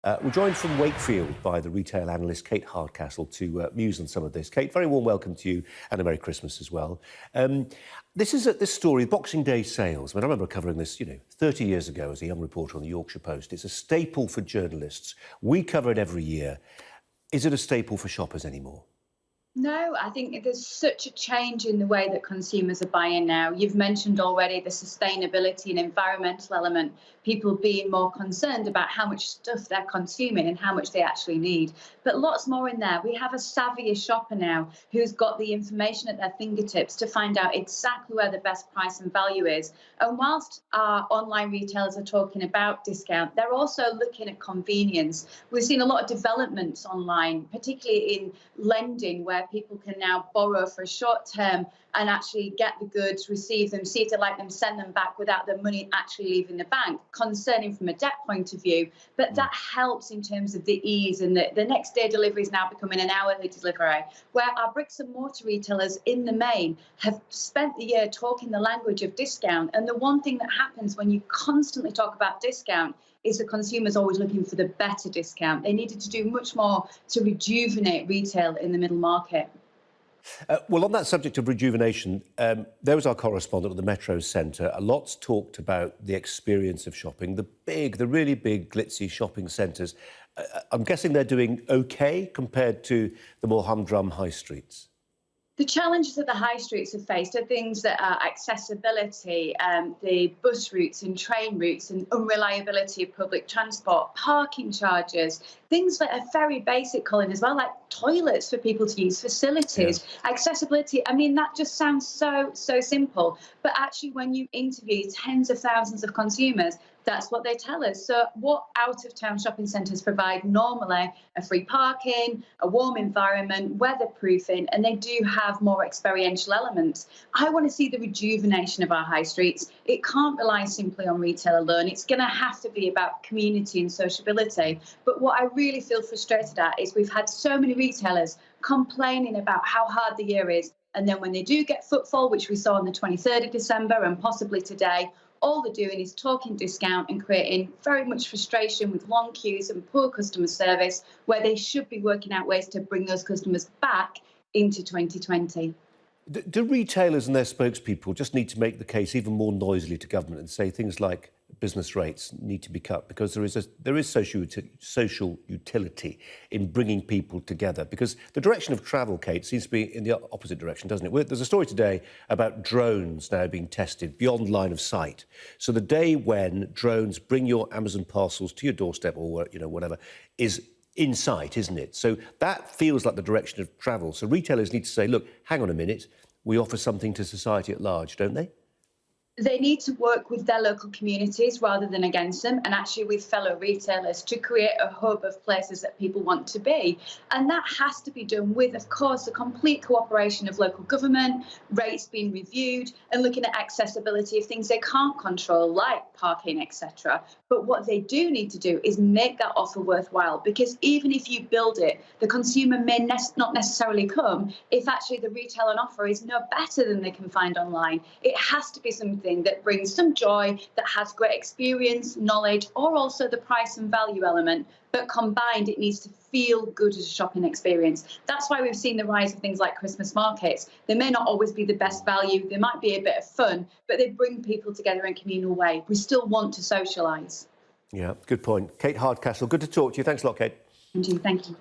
We're joined from Wakefield by the retail analyst Kate Hardcastle to muse on some of this. Kate, very warm welcome to you and a Merry Christmas as well. This story, Boxing Day sales. I remember covering this, 30 years ago as a young reporter on the Yorkshire Post. It's a staple for journalists. We cover it every year. Is it a staple for shoppers anymore? No, I think there's such a change in the way that consumers are buying now. You've mentioned already the sustainability and environmental element, people being more concerned about how much stuff they're consuming and how much they actually need. But lots more in there. We have a savvier shopper now who's got the information at their fingertips to find out exactly where the best price and value is. And whilst our online retailers are talking about discount, they're also looking at convenience. We've seen a lot of developments online, particularly in lending, where people can now borrow for a short term and actually get the goods, receive them, see if they like them, send them back without the money actually leaving the bank. Concerning from a debt point of view, but that helps in terms of the ease, and the next day delivery is now becoming an hourly delivery, where our bricks and mortar retailers in the main have spent the year talking the language of discount. And the one thing that happens when you constantly talk about discount is the consumer's always looking for the better discount. They needed to do much more to rejuvenate retail in the middle market. Well, on that subject of rejuvenation, there was our correspondent at the Metro Centre. A lot's talked about the experience of shopping, the really big, glitzy shopping centres. I'm guessing they're doing OK compared to the more humdrum high streets. The challenges that the high streets have faced are things that are accessibility, the bus routes and train routes and unreliability of public transport, parking charges, things that are very basic, Colin, as well, like toilets for people to use, facilities, accessibility. I mean, that just sounds so simple. But actually, when you interview tens of thousands of consumers, that's what they tell us. So what out-of-town shopping centres provide normally are free parking, a warm environment, weatherproofing, and they do have more experiential elements. I want to see the rejuvenation of our high streets. It can't rely simply on retail alone. It's going to have to be about community and sociability. But what I really feel frustrated at is we've had so many retailers complaining about how hard the year is. And then when they do get footfall, which we saw on the 23rd of December and possibly today, all they're doing is talking discount and creating very much frustration with long queues and poor customer service, where they should be working out ways to bring those customers back into 2020. Do retailers and their spokespeople just need to make the case even more noisily to government and say things like business rates need to be cut because there is social utility in bringing people together? Because the direction of travel, Kate, seems to be in the opposite direction, doesn't it? There's a story today about drones now being tested beyond line of sight. So the day when drones bring your Amazon parcels to your doorstep or whatever is in sight, isn't it? So that feels like the direction of travel. So retailers need to say, look, hang on a minute, we offer something to society at large, don't they? They need to work with their local communities rather than against them, and actually with fellow retailers to create a hub of places that people want to be. And that has to be done with, of course, the complete cooperation of local government, rates being reviewed, and looking at accessibility of things they can't control, like parking, etc. But what they do need to do is make that offer worthwhile, because even if you build it, the consumer may not necessarily come if actually the retail and offer is no better than they can find online. It has to be something that brings some joy, that has great experience, knowledge, or also the price and value element. But combined, it needs to feel good as a shopping experience. That's why we've seen the rise of things like Christmas markets. They may not always be the best value. They might be a bit of fun, but they bring people together in a communal way. We still want to socialise. Yeah, good point. Kate Hardcastle, good to talk to you. Thanks a lot, Kate. Thank you.